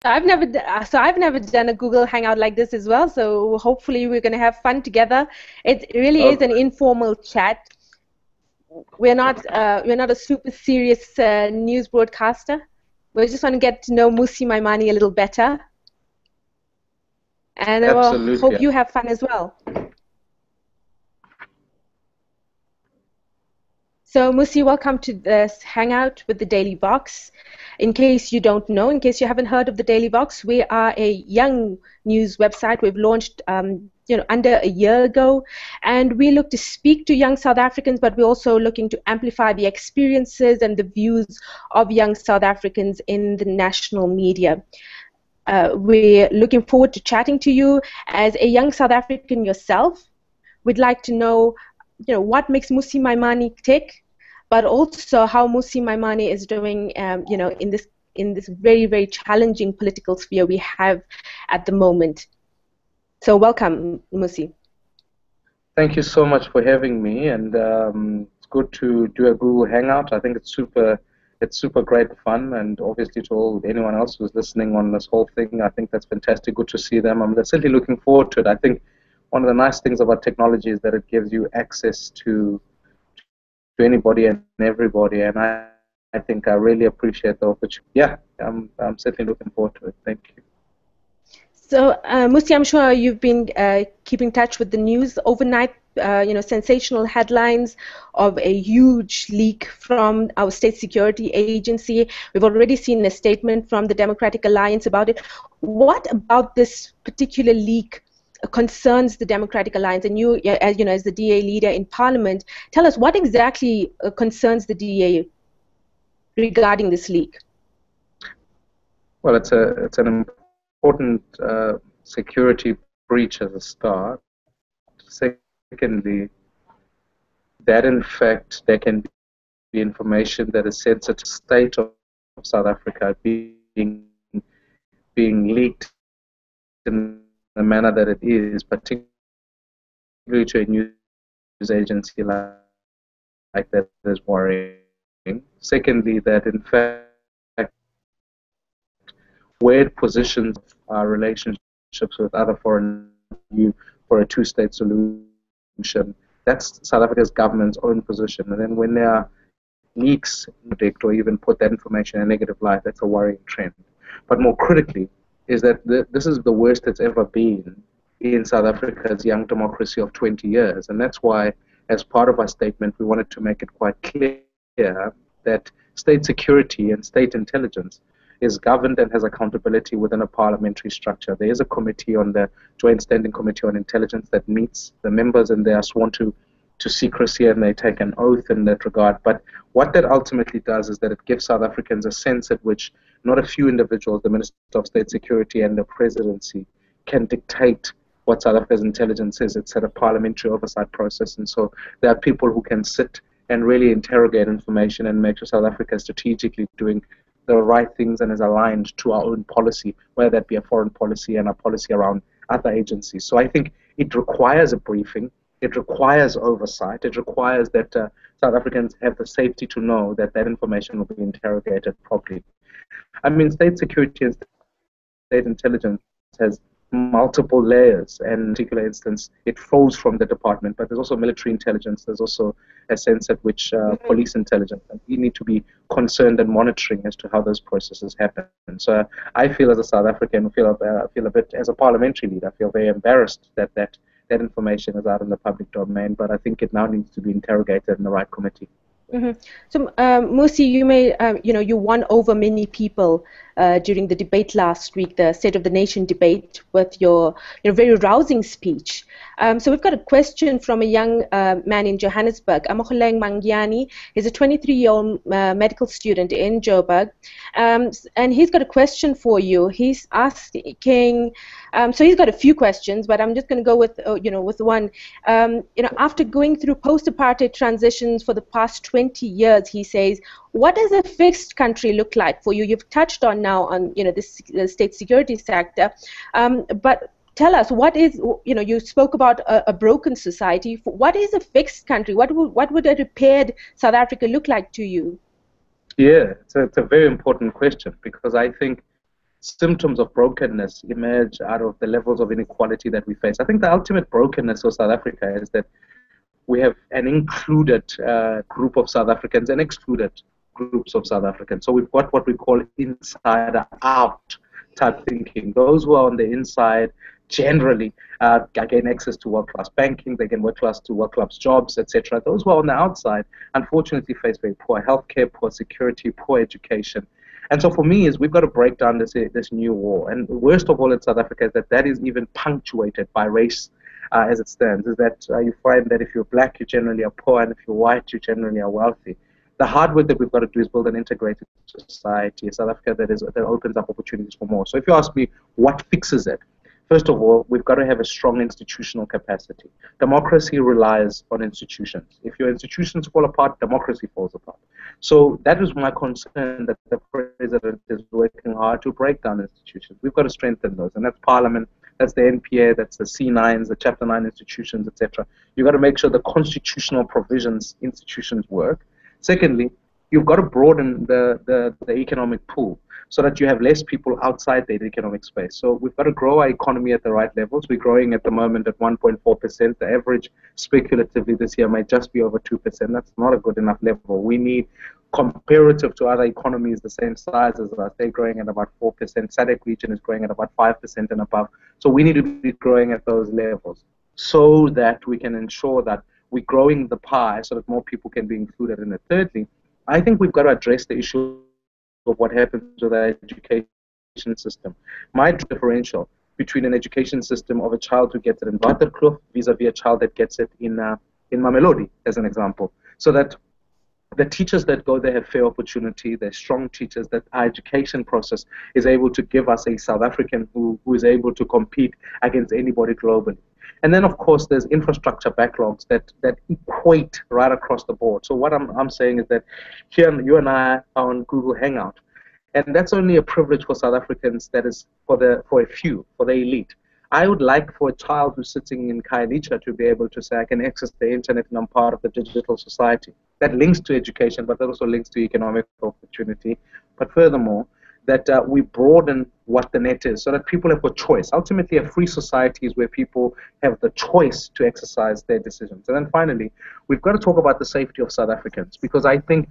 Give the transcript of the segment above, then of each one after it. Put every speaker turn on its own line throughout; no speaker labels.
I've never done a Google Hangout like this as well. So hopefully we're going to have fun together. It really is an
Okay.
informal chat. We're not a super serious news broadcaster. We just want to get to know Mmusi Maimane a little better, and I
Absolutely.
hope you have fun as well. So, Musi, welcome to this hangout with the Daily Vox. In case you don't know, in case you haven't heard of the Daily Vox, we are a young news website. We've launched, under a year ago, and we look to speak to young South Africans, but we're also looking to amplify the experiences and the views of young South Africans in the national media. We're looking forward to chatting to you as a young South African yourself. We'd like to know, what makes Mmusi Maimane tick, but also how Mmusi Maimane is doing, in this very, very challenging political sphere we have at the moment. So welcome, Mmusi.
Thank you so much for having me, and it's good to do a Google Hangout. I think it's super great fun, and obviously to anyone else who's listening on this whole thing, I think that's fantastic. Good to see them. I'm certainly looking forward to it. I think one of the nice things about technology is that it gives you access to anybody and everybody, and I think I really appreciate the opportunity. Yeah, I'm certainly looking forward to it. Thank you.
So, Mmusi, I'm sure you've been keeping touch with the news overnight. Sensational headlines of a huge leak from our state security agency. We've already seen a statement from the Democratic Alliance about it. What about this particular leak concerns the Democratic Alliance? And you, as the DA leader in Parliament, tell us what exactly concerns the DA regarding this leak.
Well, it's an important security breach as a start. Secondly, that in fact there can be information that is sensitive to the state of South Africa being leaked in the manner that it is, particularly to a news agency like that is worrying. Secondly, that in fact where it positions our relationships with other foreign for a two-state solution. That's South Africa's government's own position. And then when there are leaks predict or even put that information in a negative light, that's a worrying trend. But more critically is that this is the worst it's ever been in South Africa's young democracy of 20 years. And that's why, as part of our statement, we wanted to make it quite clear that state security and state intelligence is governed and has accountability within a parliamentary structure. There is a committee on the Joint Standing Committee on Intelligence that meets the members, and they are sworn to secrecy and they take an oath in that regard. But what that ultimately does is that it gives South Africans a sense at which not a few individuals, the Minister of State Security and the Presidency, can dictate what South Africa's intelligence is. It's at a parliamentary oversight process, and so there are people who can sit and really interrogate information and make sure South Africa is strategically doing the right things and is aligned to our own policy, whether that be a foreign policy and a policy around other agencies. So I think it requires a briefing, it requires oversight, it requires that South Africans have the safety to know that that information will be interrogated properly. I mean, state security and state intelligence has multiple layers, and in particular instance, it flows from the department, but there's also military intelligence, there's also a sense at which police intelligence, and we need to be concerned and monitoring as to how those processes happen. So I feel as a South African, feel a bit, as a parliamentary leader, I feel very embarrassed that information is out in the public domain, but I think it now needs to be interrogated in the right committee.
Mm-hmm. So, Mmusi, you won over many people during the debate last week, the State of the Nation debate, with your very rousing speech. So we've got a question from a young man in Johannesburg, Amokholeng Mangyani. He's a 23-year-old medical student in Joburg, and he's got a question for you. He's asking, so he's got a few questions, but I'm just going to go with with one. After going through post-apartheid transitions for the past 20 years, he says, what does a fixed country look like for you? You've touched on now on the state security sector, but tell us, what is, you spoke about a broken society. What is a fixed country? What would a repaired South Africa look like to you?
Yeah, it's a very important question, because I think symptoms of brokenness emerge out of the levels of inequality that we face. I think the ultimate brokenness of South Africa is that we have an included group of South Africans and excluded groups of South Africans. So we've got what we call insider out type thinking. Those who are on the inside generally gain access to world-class banking, they gain world-class jobs, etc. Those who are on the outside, unfortunately, face very poor healthcare, poor security, poor education. And so for me, is we've got to break down this new war. And worst of all in South Africa is that is even punctuated by race as it stands, is that you find that if you're black, you generally are poor, and if you're white, you generally are wealthy. The hard work that we've got to do is build an integrated society, a South Africa that opens up opportunities for more. So if you ask me what fixes it, first of all, we've got to have a strong institutional capacity. Democracy relies on institutions. If your institutions fall apart, democracy falls apart. So that is my concern, that the president is working hard to break down institutions. We've got to strengthen those, and that's Parliament, that's the NPA, that's the C9s, the Chapter 9 institutions, etc. You've got to make sure the constitutional provisions institutions work. Secondly, you've got to broaden the economic pool so that you have less people outside the economic space. So we've got to grow our economy at the right levels. We're growing at the moment at 1.4%. The average speculatively this year might just be over 2%. That's not a good enough level. We need, comparative to other economies the same size as us, they're growing at about 4%. SADC region is growing at about 5% and above. So we need to be growing at those levels so that we can ensure that we're growing the pie so that more people can be included in it. Thirdly, I think we've got to address the issue of what happens to the education system. My differential between an education system of a child who gets it in Waterkloof vis-a-vis a child that gets it in Mamelodi, as an example, so that the teachers that go there have fair opportunity, they're strong teachers, that our education process is able to give us a South African who is able to compete against anybody globally. And then, of course, there's infrastructure backlogs that equate right across the board. So what I'm saying is that here you and I are on Google Hangout, and that's only a privilege for South Africans, that is for a few, for the elite. I would like for a child who's sitting in Khayelitsha to be able to say, I can access the internet and I'm part of the digital society. That links to education, but that also links to economic opportunity. But furthermore, that we broaden what the net is so that people have a choice. Ultimately, a free society is where people have the choice to exercise their decisions. And then finally, we've got to talk about the safety of South Africans, because I think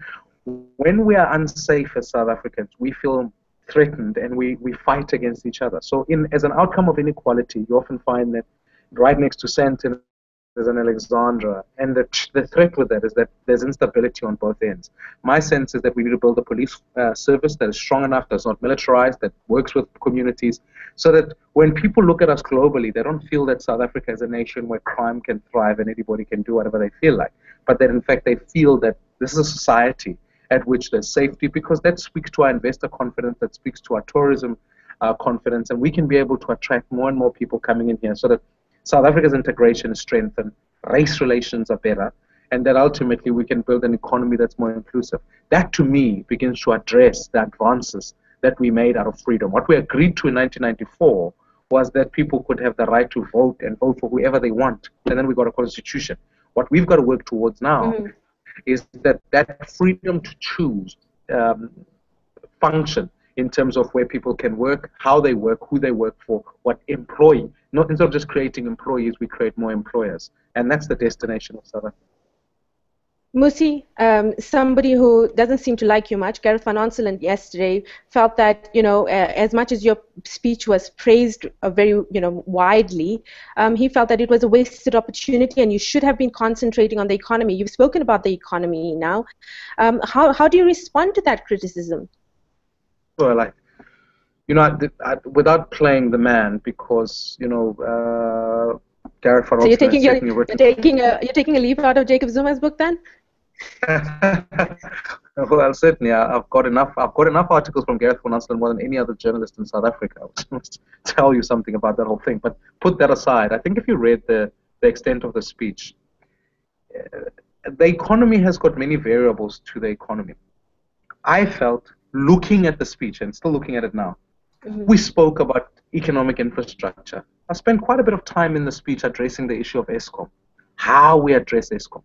when we are unsafe as South Africans, we feel threatened and we fight against each other. So as an outcome of inequality, you often find that right next to Sandton there's an Alexandra, and the threat with that is that there's instability on both ends. My sense is that we need to build a police service that is strong enough, that's not militarized, that works with communities, so that when people look at us globally, they don't feel that South Africa is a nation where crime can thrive and anybody can do whatever they feel like, but that in fact they feel that this is a society at which there's safety, because that speaks to our investor confidence, that speaks to our tourism confidence, and we can be able to attract more and more people coming in here so that South Africa's integration is strengthened, race relations are better, and that ultimately we can build an economy that's more inclusive. That, to me, begins to address the advances that we made out of freedom. What we agreed to in 1994 was that people could have the right to vote and vote for whoever they want, and then we got a constitution. What we've got to work towards now is that freedom to choose function in terms of where people can work, how they work, who they work for, what employee. Not instead of just creating employees, we create more employers. And that's the destination of South Africa.
Mmusi, somebody who doesn't seem to like you much, Gareth Van Onselen yesterday felt that, as much as your speech was praised very, widely, he felt that it was a wasted opportunity and you should have been concentrating on the economy. You've spoken about the economy now. How do you respond to that criticism?
Well, without playing the man, because, Gareth Van Onselen.
So you're taking a leaf out of Jacob Zuma's book then?
Well, certainly, I've got enough articles from Gareth Van Onselen more than any other journalist in South Africa, which must tell you something about that whole thing. But put that aside, I think if you read the extent of the speech, the economy has got many variables to the economy. I felt, looking at the speech and still looking at it now, we spoke about economic infrastructure. I spent quite a bit of time in the speech addressing the issue of Eskom, how we address Eskom.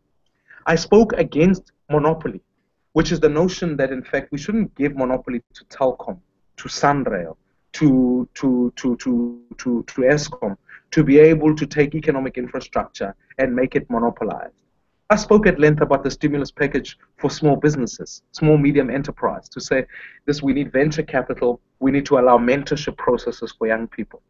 I spoke against monopoly, which is the notion that in fact we shouldn't give monopoly to Telkom, to Sunrail, to ESCOM to be able to take economic infrastructure and make it monopolized. I spoke at length about the stimulus package for small businesses, small medium enterprise, to say this: we need venture capital, we need to allow mentorship processes for young people.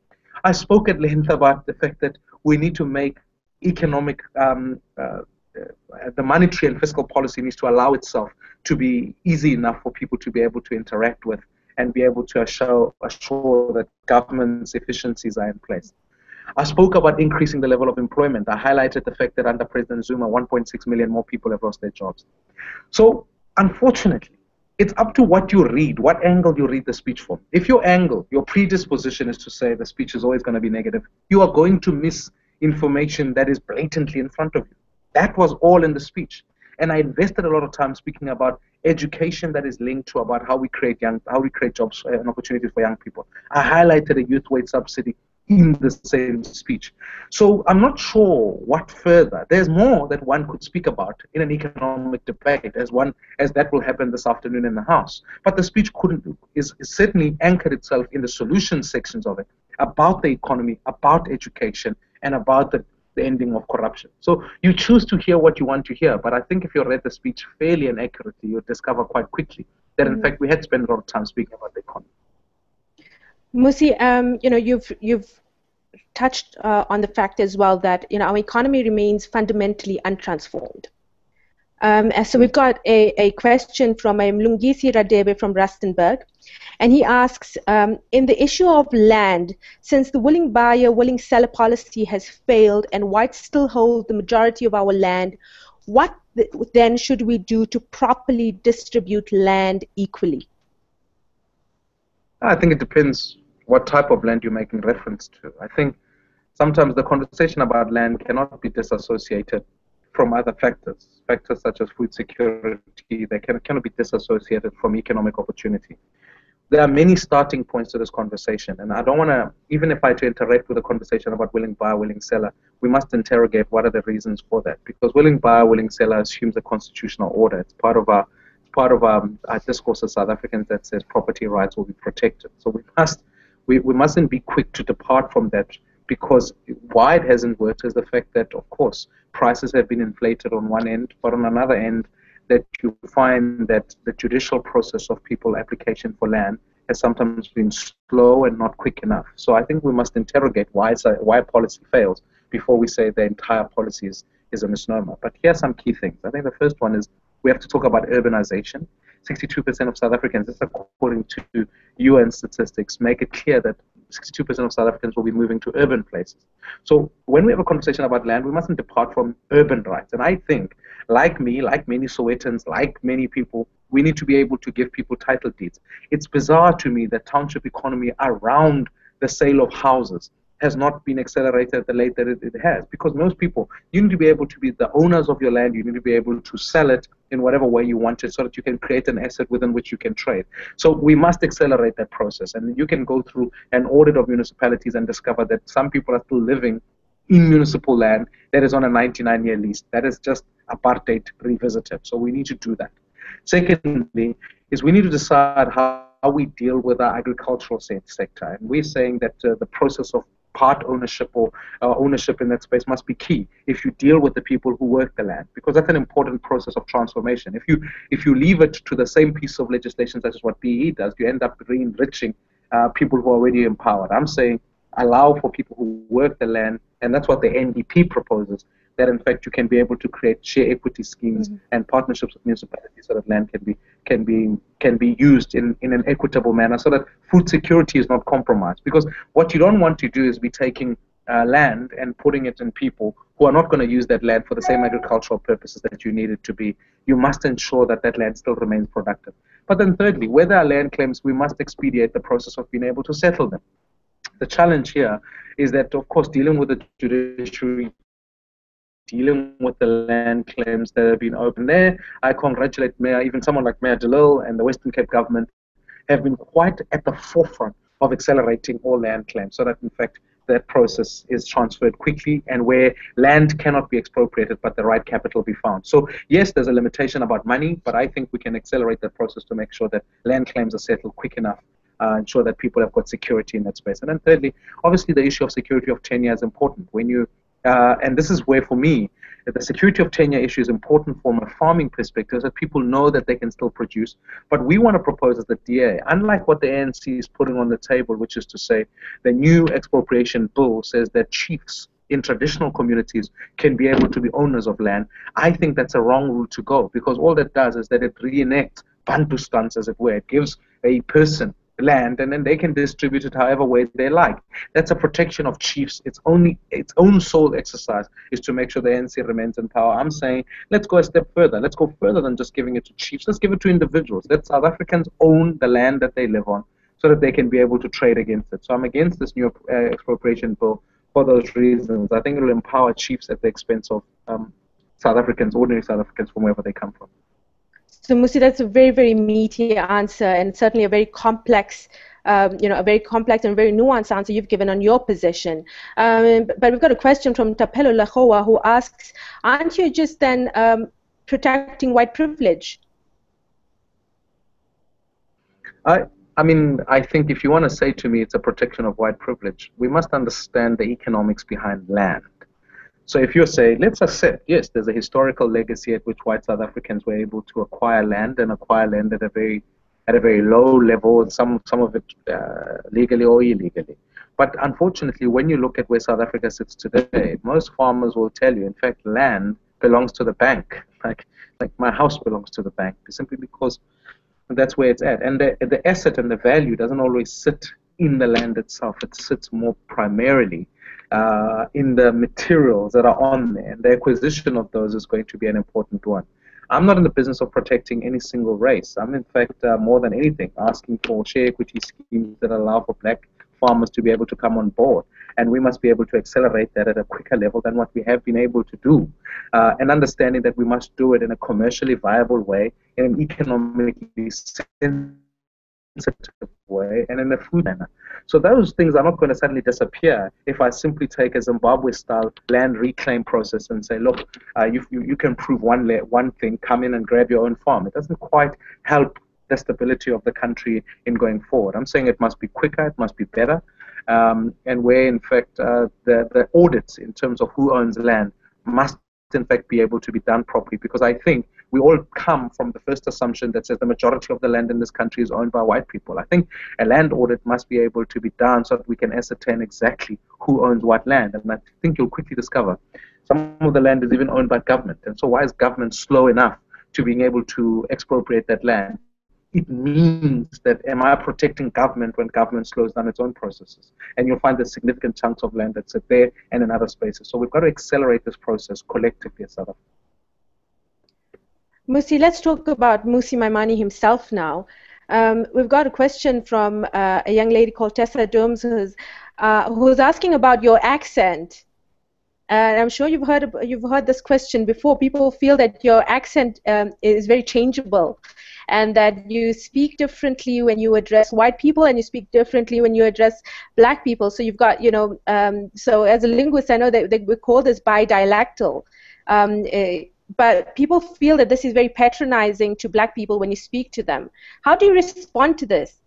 I spoke at length about the fact that we need to make economic, the monetary and fiscal policy needs to allow itself to be easy enough for people to be able to interact with and be able to assure that government's efficiencies are in place. I spoke about increasing the level of employment. I highlighted the fact that under President Zuma, 1.6 million more people have lost their jobs. So, unfortunately, it's up to what you read, what angle you read the speech from. If your angle, your predisposition is to say the speech is always going to be negative, you are going to miss information that is blatantly in front of you. That was all in the speech. And I invested a lot of time speaking about education that is linked to about how we create jobs and opportunities for young people. I highlighted a youth wage subsidy in the same speech. So I'm not sure what further. There's more that one could speak about in an economic debate, as that will happen this afternoon in the House. But the speech is certainly anchored itself in the solution sections of it, about the economy, about education, and about the ending of corruption. So you choose to hear what you want to hear, but I think if you read the speech fairly and accurately, you'll discover quite quickly that in fact we had spent a lot of time speaking about the economy.
Mmusi, you've touched on the fact as well that our economy remains fundamentally untransformed. So we've got a question from Mlungisi Radebe from Rustenburg, and he asks, in the issue of land, since the willing buyer, willing seller policy has failed and whites still hold the majority of our land, what then should we do to properly distribute land equally?
I think it depends what type of land you're making reference to. I think sometimes the conversation about land cannot be disassociated from other factors such as food security. They cannot be disassociated from economic opportunity. There are many starting points to this conversation, and I don't want to, even if I to interact with a conversation about willing buyer, willing seller, we must interrogate what are the reasons for that, because willing buyer, willing seller assumes a constitutional order. It's part of our discourse as South Africans that says property rights will be protected. So we mustn't be quick to depart from that, because why it hasn't worked is the fact that, of course, prices have been inflated on one end, but on another end, that you find that the judicial process of people application for land has sometimes been slow and not quick enough. So I think we must interrogate why policy fails before we say the entire policy is a misnomer. But here are some key things. I think the first one is we have to talk about urbanization. 62% of South Africans, this according to UN statistics, make it clear that 62% of South Africans will be moving to urban places. So when we have a conversation about land, we mustn't depart from urban rights. And I think, like me, like many Sowetans, like many people, we need to be able to give people title deeds. It's bizarre to me that township economy around the sale of houses has not been accelerated at the rate that it has, because most people, you need to be able to be the owners of your land, you need to be able to sell it in whatever way you want it so that you can create an asset within which you can trade. So we must accelerate that process, and you can go through an audit of municipalities and discover that some people are still living in municipal land that is on a 99-year lease. That is just apartheid revisited. So we need to do that. Secondly, is we need to decide how we deal with our agricultural sector, and we're saying that the process of part ownership or ownership in that space must be key if you deal with the people who work the land, because that's an important process of transformation. If you leave it to the same piece of legislation such as what PE does, you end up re-enriching people who are already empowered. I'm saying allow for people who work the land, and that's what the NDP proposes, that in fact you can be able to create share equity schemes and partnerships with municipalities so that land can be used in an equitable manner so that food security is not compromised. Because what you don't want to do is be taking land and putting it in people who are not going to use that land for the same agricultural purposes that you need it to be. You must ensure that that land still remains productive. But then thirdly, where there are land claims, we must expedite the process of being able to settle them. The challenge here is that, of course, dealing with the judiciary, dealing with the land claims that have been open there, I congratulate Mayor, even someone like Mayor DeLille and the Western Cape government have been quite at the forefront of accelerating all land claims so that, in fact, that process is transferred quickly and where land cannot be expropriated but the right capital be found. So, yes, there's a limitation about money, but I think we can accelerate that process to make sure that land claims are settled quick enough ensure that people have got security in that space. And then thirdly, obviously the issue of security of tenure is important. When you and this is where, for me, the security of tenure issue is important from a farming perspective, so that people know that they can still produce. But we want to propose as the DA, unlike what the ANC is putting on the table, which is to say the new expropriation bill says that chiefs in traditional communities can be able to be owners of land. I think that's a wrong route to go, because all that does is that it reenacts Bantustans, as it were. It gives a person land, and then they can distribute it however way they like. That's a protection of chiefs. It's only its own sole exercise is to make sure the ANC remains in power. I'm saying let's go a step further. Let's go further than just giving it to chiefs. Let's give it to individuals. Let South Africans own the land that they live on, so that they can be able to trade against it. So I'm against this new expropriation bill for those reasons. I think it will empower chiefs at the expense of South Africans, ordinary South Africans, from wherever they come from.
So, Mmusi, that's a very, very meaty answer, and certainly a very complex, a very complex and very nuanced answer you've given on your position. But we've got a question from Tapelo Lahoa, who asks, aren't you just then protecting white privilege?
I mean, I think if you want to say to me it's a protection of white privilege, we must understand the economics behind land. So if you say, let's accept, yes, there's a historical legacy at which white South Africans were able to acquire land, and acquire land at a very low level, some of it legally or illegally. But unfortunately, when you look at where South Africa sits today, most farmers will tell you, in fact, land belongs to the bank. Like my house belongs to the bank, simply because that's where it's at. And the asset and the value doesn't always sit in the land itself. It sits more primarily in the materials that are on there, and the acquisition of those is going to be an important one. I'm not in the business of protecting any single race. I'm in fact, more than anything, asking for share equity schemes that allow for black farmers to be able to come on board, and we must be able to accelerate that at a quicker level than what we have been able to do, and understanding that we must do it in a commercially viable way, in an economically sensitive way, and in a food manner. So those things are not going to suddenly disappear if I simply take a Zimbabwe-style land reclaim process and say, look, you can prove one thing, come in and grab your own farm. It doesn't quite help the stability of the country in going forward. I'm saying it must be quicker, it must be better, and where in fact the audits in terms of who owns land must in fact be able to be done properly, because I think we all come from the first assumption that says the majority of the land in this country is owned by white people. I think a land audit must be able to be done so that we can ascertain exactly who owns what land, and I think you'll quickly discover some of the land is even owned by government. And so why is government slow enough to being able to expropriate that land? It means that, am I protecting government when government slows down its own processes? And you'll find there's significant chunks of land that sit there and in other spaces. So we've got to accelerate this process collectively as South Africa.
Mmusi, let's talk about Mmusi Maimane himself now. We've got a question from a young lady called Tessa Domes, who's asking about your accent. And I'm sure you've heard this question before. People feel that your accent is very changeable, and that you speak differently when you address white people, and you speak differently when you address black people. So you've got, so as a linguist, I know that we call this bidialectal. But people feel that this is very patronizing to black people when you speak to them. How do you respond to this?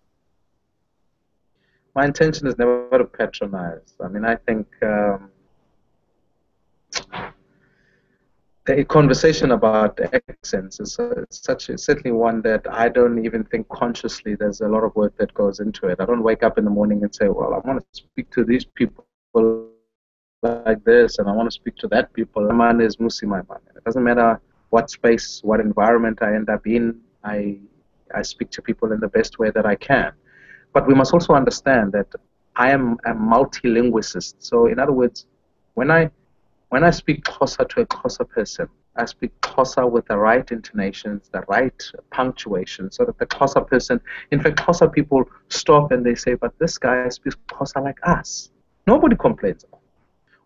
My intention is never to patronize. I mean, I think the conversation about accents is certainly one that I don't even think consciously. There's a lot of work that goes into it. I don't wake up in the morning and say, well, I want to speak to these people like this, and I want to speak to that people. My man is Mmusi Maimane. It doesn't matter what space, what environment I end up in, I speak to people in the best way that I can. But we must also understand that I am a multilinguist. So in other words, when I speak Xhosa to a Xhosa person, I speak Xhosa with the right intonations, the right punctuation, so that the Xhosa person, in fact, Xhosa people stop and they say, but this guy speaks Xhosa like us. Nobody complains about it.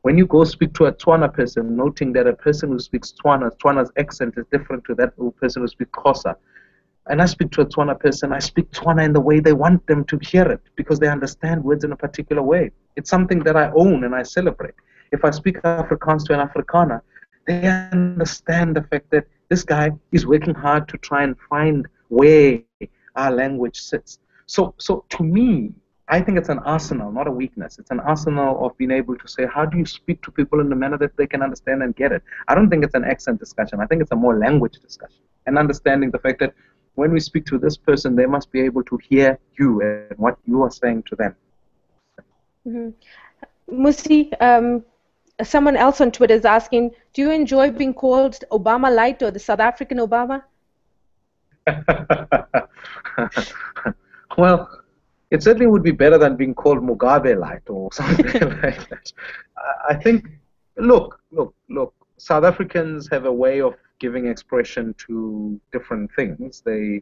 When you go speak to a Tswana person, noting that a person who speaks Tswana's accent is different to that person who speaks Xhosa. And I speak to a Tswana person, I speak Tswana in the way they want them to hear it, because they understand words in a particular way. It's something that I own and I celebrate. If I speak Afrikaans to an Afrikaner, they understand the fact that this guy is working hard to try and find where our language sits. So to me, I think it's an arsenal, not a weakness. It's an arsenal of being able to say, how do you speak to people in a manner that they can understand and get it? I don't think it's an accent discussion. I think it's a more language discussion, and understanding the fact that when we speak to this person, they must be able to hear you and what you are saying to them.
Mm-hmm. Mmusi, someone else on Twitter is asking, do you enjoy being called Obamalight or the South African Obama?
Well, it certainly would be better than being called Mugabe light or something like that. I think, look, South Africans have a way of giving expression to different things. They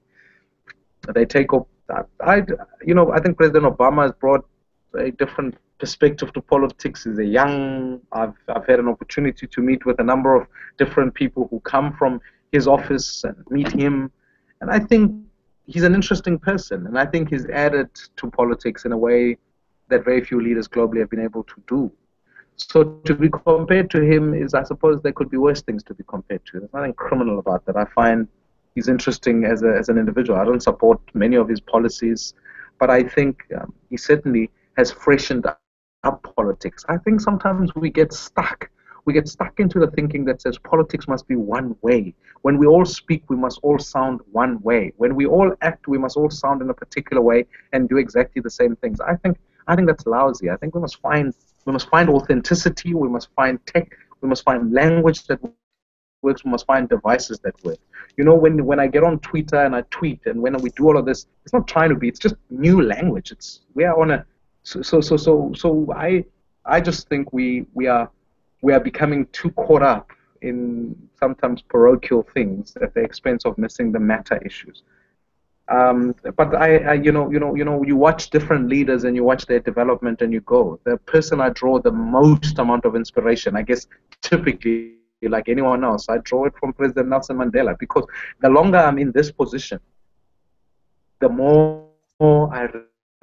take up, I think President Obama has brought a different perspective to politics. He's I've had an opportunity to meet with a number of different people who come from his office and meet him. And I think he's an interesting person. And I think he's added to politics in a way that very few leaders globally have been able to do. So to be compared to him is, I suppose, there could be worse things to be compared to. There's nothing criminal about that. I find he's interesting as an individual. I don't support many of his policies, but I think he certainly has freshened up politics. I think sometimes we get stuck. We get stuck into the thinking that says politics must be one way. When we all speak, we must all sound one way. When we all act, we must all sound in a particular way and do exactly the same things. I think that's lousy. I think we must find authenticity. We must find tech. We must find language that works. We must find devices that work. You know, when I get on Twitter and I tweet, and when we do all of this, it's not trying to be. It's just new language. We are on a so I just think we are becoming too caught up in sometimes parochial things at the expense of missing the matter issues. But you watch different leaders and you watch their development and you go. The person I draw the most amount of inspiration, I guess, typically, like anyone else, I draw it from President Nelson Mandela, because the longer I'm in this position, the more I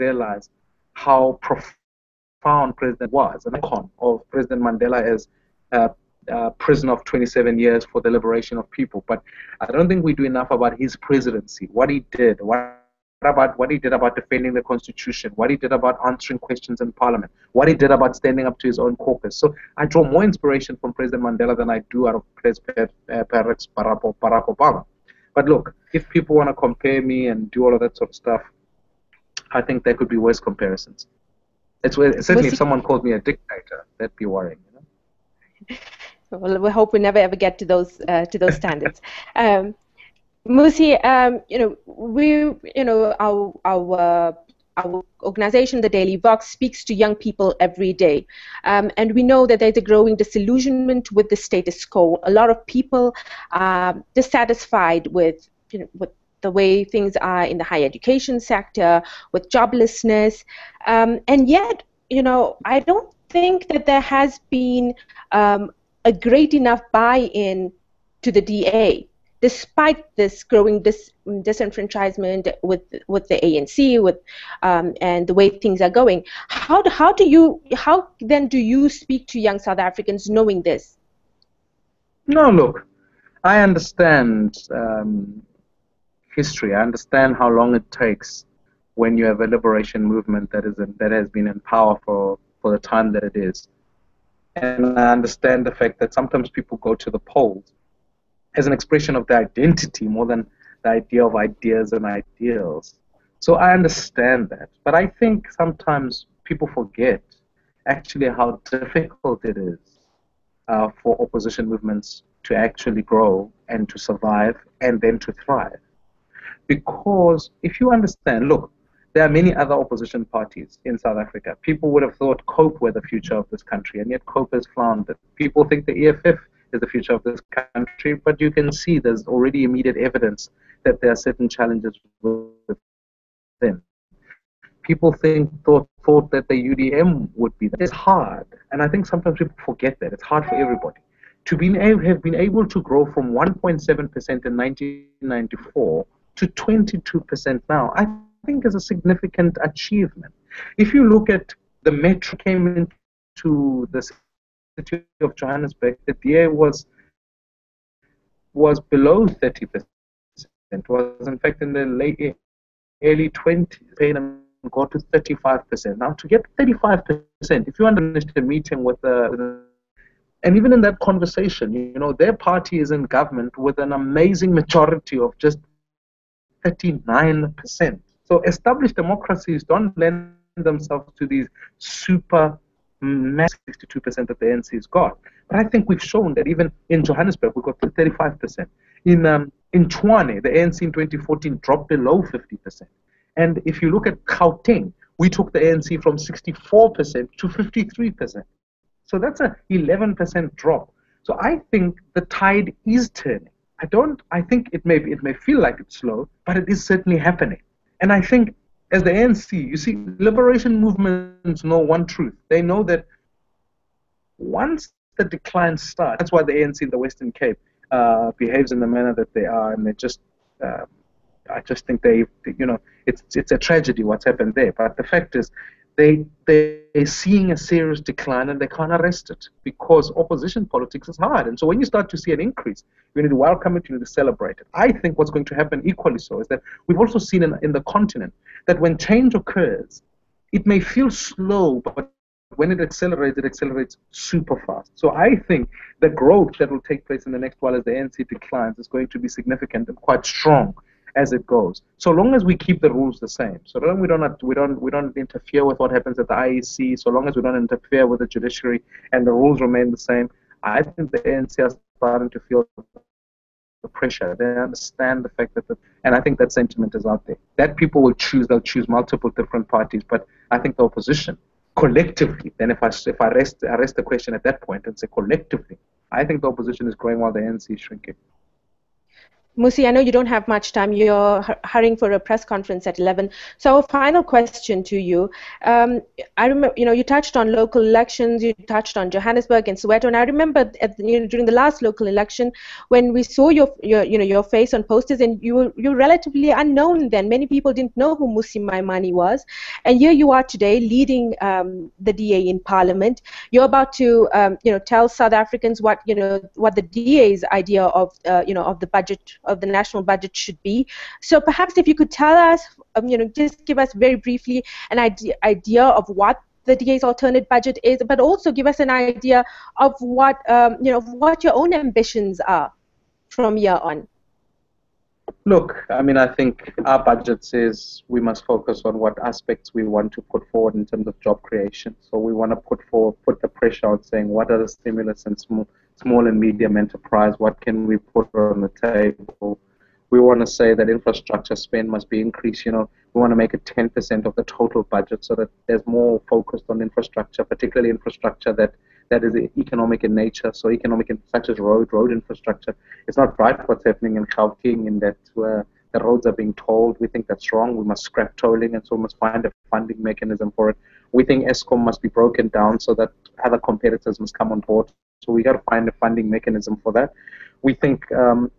realize how profound President was, an icon of President Mandela as prisoner of 27 years for the liberation of people. But I don't think we do enough about his presidency, what he did, what he did about defending the Constitution, what he did about answering questions in Parliament, what he did about standing up to his own caucus. So I draw more inspiration from President Mandela than I do out of President Barack Obama. But look, if people want to compare me and do all of that sort of stuff, I think there could be worse comparisons. Certainly, if someone called me a dictator, that'd be worrying.
Well, we hope we never ever get to those standards. Mmusi, our organization, the Daily Vox, speaks to young people every day, and we know that there's a growing disillusionment with the status quo. A lot of people are dissatisfied with the way things are in the higher education sector, with joblessness, and yet, I don't think that there has been a great enough buy-in to the DA, despite this growing disenfranchisement with the ANC, and the way things are going. How then do you speak to young South Africans knowing this?
No, look, I understand history. I understand how long it takes when you have a liberation movement that has been in power for the time that it is. And I understand the fact that sometimes people go to the polls as an expression of their identity more than the idea of ideas and ideals. So I understand that. But I think sometimes people forget actually how difficult it is for opposition movements to actually grow and to survive and then to thrive. Because if you understand, look, there are many other opposition parties in South Africa. People would have thought COPE were the future of this country, and yet COPE has floundered. People think the EFF is the future of this country, but you can see there's already immediate evidence that there are certain challenges with them. People thought that the UDM would be that. It's hard, and I think sometimes people forget that. It's hard for everybody. To have been able to grow from 1.7% in 1994 to 22% now, I think is a significant achievement. If you look at the metro came into the city of Johannesburg, the DA was below 30%. Was in fact in the late early 20s, paid and got to 35%. Now, to get 35%, if you understand a meeting with and even in that conversation, their party is in government with an amazing majority of just 39%. So established democracies don't lend themselves to these super massive 62% that the NC's got. But I think we've shown that even in Johannesburg, we got to 35%. In Tshwane, the ANC in 2014 dropped below 50%. And if you look at Gauteng, we took the ANC from 64% to 53%. So that's a 11% drop. So I think the tide is turning. I think it may feel like it's slow, but it is certainly happening. And I think as the ANC, you see, liberation movements know one truth. They know that once the decline starts, that's why the ANC in the Western Cape behaves in the manner that they are, and I just think it's a tragedy what's happened there. But the fact is, they're seeing a serious decline and they can't arrest it because opposition politics is hard. And so when you start to see an increase, you need to welcome it, you need to celebrate it. I think what's going to happen equally so is that we've also seen in the continent that when change occurs, it may feel slow, but when it accelerates super fast. So I think the growth that will take place in the next while as the ANC declines is going to be significant and quite strong as it goes. So long as we keep the rules the same, so long we don't interfere with what happens at the IEC, so long as we don't interfere with the judiciary and the rules remain the same, I think the ANC are starting to feel the pressure. They understand the fact that, and I think that sentiment is out there. That people will they'll choose multiple different parties, but I think the opposition collectively, then if I arrest the question at that point and say collectively, I think the opposition is growing while the ANC is shrinking.
Mmusi, I know you don't have much time. You're hurrying for a press conference at 11. So, a final question to you. I remember, you touched on local elections. You touched on Johannesburg and Soweto. And I remember, during the last local election, when we saw your face on posters, and you were relatively unknown then. Many people didn't know who Mmusi Maimane was. And here you are today, leading the DA in Parliament. You're about to, tell South Africans what the DA's idea of the budget, of the national budget should be. So perhaps if you could tell us, just give us very briefly an idea of what the DA's alternate budget is, but also give us an idea of what what your own ambitions are from here on.
Look, I think our budget says we must focus on what aspects we want to put forward in terms of job creation. So we want to put the pressure on saying what are the stimulus and small and medium enterprise, what can we put on the table. We want to say that infrastructure spend must be increased. We want to make it 10% of the total budget so that there's more focused on infrastructure, particularly infrastructure that is economic in nature. So economic such as road infrastructure. It's not right what's happening in Gauteng in that the roads are being tolled. We think that's wrong. We must scrap tolling, and so we must find a funding mechanism for it. We think ESCOM must be broken down so that other competitors must come on board. So we got to find a funding mechanism for that. We think,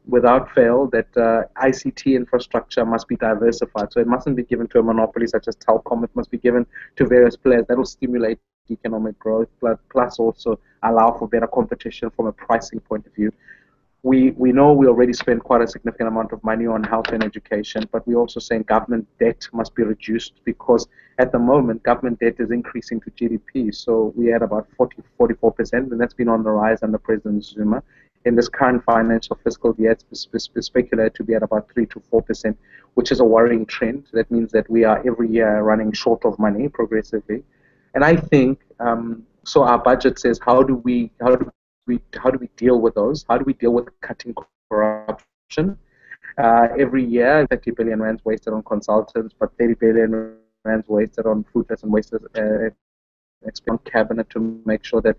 without fail, that ICT infrastructure must be diversified. So it mustn't be given to a monopoly such as Telkom. It must be given to various players. That will stimulate economic growth, plus also allow for better competition from a pricing point of view. We know we already spend quite a significant amount of money on health and education, but we're also saying government debt must be reduced because at the moment government debt is increasing to GDP. So we had about 44%, and that's been on the rise under President Zuma. In this current financial fiscal year, it's speculated to be at about 3 to 4%, which is a worrying trend. That means that we are every year running short of money progressively. And I think, so our budget says, how do we deal with those? How do we deal with cutting corruption? Every year, 30 billion rands wasted on consultants, but 30 billion rands wasted on fruitless and wasted on cabinet to make sure that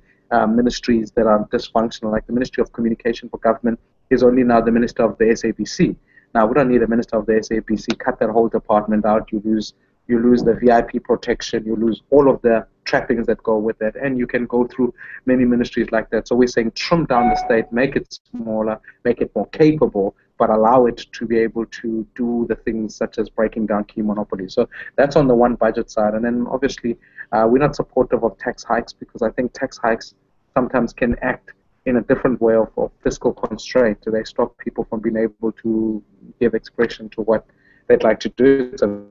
ministries that are dysfunctional, like the Ministry of Communication for Government, is only now the Minister of the SABC. Now, we don't need a Minister of the SABC. Cut that whole department out. You lose the VIP protection. You lose all of the trappings that go with that. And you can go through many ministries like that. So we're saying trim down the state, make it smaller, make it more capable, but allow it to be able to do the things such as breaking down key monopolies. So that's on the one budget side. And then obviously, we're not supportive of tax hikes because I think tax hikes sometimes can act in a different way of fiscal constraint. They stop people from being able to give expression to what they'd like to do it. It's a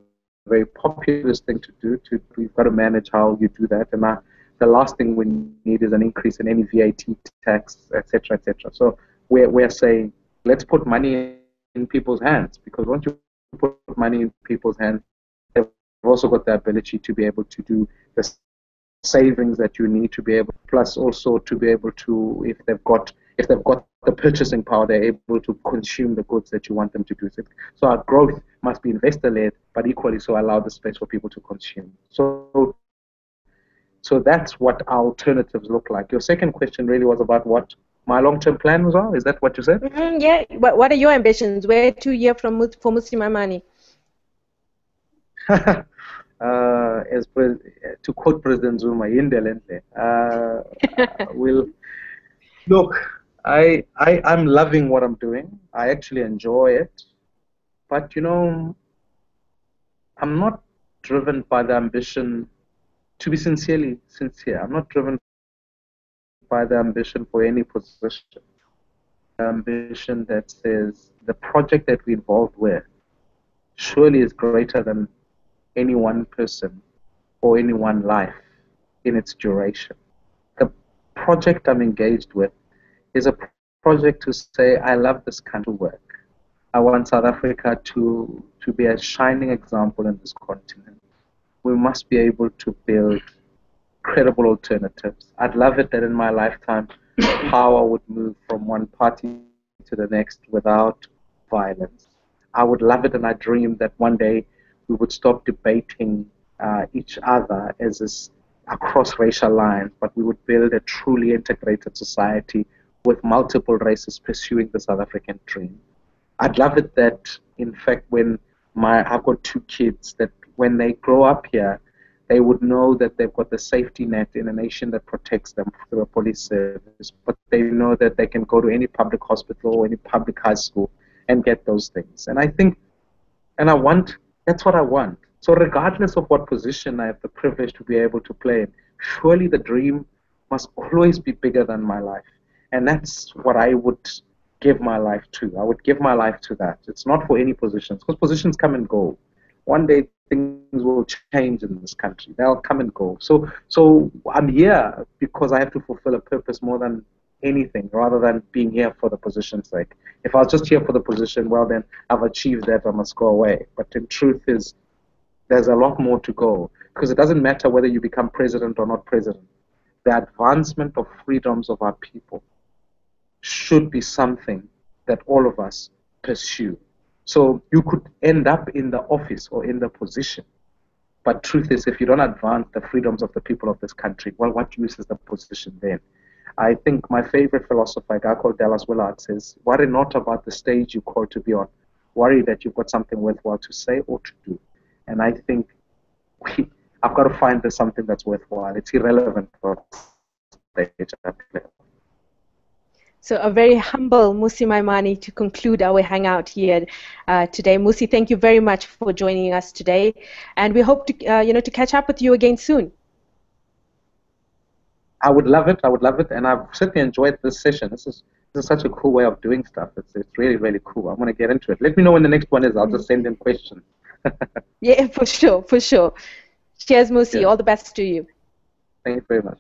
very populist thing to do. We've got to manage how you do that. And the last thing we need is an increase in any VAT tax, etc., etc. So we're saying, let's put money in people's hands, because once you put money in people's hands, they've also got the ability to be able to do the savings that you need to be able, plus also to be able to, if they've got the purchasing power, they're able to consume the goods that you want them to do. So our growth must be investor-led, but equally so allow the space for people to consume. So that's what our alternatives look like. Your second question really was about what my long-term plans are. Is that what you said?
Yeah. What are your ambitions? Where to hear from for Mmusi Maimane?
To quote President Zuma, we'll look. I'm loving what I'm doing. I actually enjoy it, but I'm not driven by the ambition. To be sincerely sincere, I'm not driven by the ambition for any position. The ambition that says the project that we're involved with surely is greater than any one person or any one life in its duration. The project I'm engaged with is a project to say, I love this country work. I want South Africa to be a shining example in this continent. We must be able to build credible alternatives. I'd love it that in my lifetime, power would move from one party to the next without violence. I would love it, and I dream that one day we would stop debating each other across racial lines, but we would build a truly integrated society with multiple races pursuing the South African dream. I'd love it that, in fact, I've got 2 kids, that when they grow up here, they would know that they've got the safety net in a nation that protects them through a police service, but they know that they can go to any public hospital or any public high school and get those things. And I think, that's what I want. So regardless of what position I have the privilege to be able to play in, surely the dream must always be bigger than my life. And that's what I would give my life to. I would give my life to that. It's not for any positions, because positions come and go. One day things will change in this country. They'll come and go. So I'm here because I have to fulfill a purpose more than anything, rather than being here for the position's sake. If I was just here for the position, well, then I've achieved that, I must go away. But in truth there's a lot more to go, because it doesn't matter whether you become president or not president. The advancement of freedoms of our people should be something that all of us pursue. So you could end up in the office or in the position, but truth is, if you don't advance the freedoms of the people of this country, well, what use is the position then? I think my favorite philosopher, a guy called Dallas Willard, says, worry not about the stage you call to be on. Worry that you've got something worthwhile to say or to do. And I think I've got to find there's something that's worthwhile. It's irrelevant what stage I play.
So a very humble Mmusi Maimane to conclude our hangout here today. Mmusi, thank you very much for joining us today, and we hope to to catch up with you again soon.
I would love it. I would love it, and I've certainly enjoyed this session. This is such a cool way of doing stuff. It's really, really cool. I want to get into it. Let me know when the next one is. I'll just send in questions.
Yeah, for sure, for sure. Cheers, Mmusi.
Yeah.
All the best to you.
Thank you very much.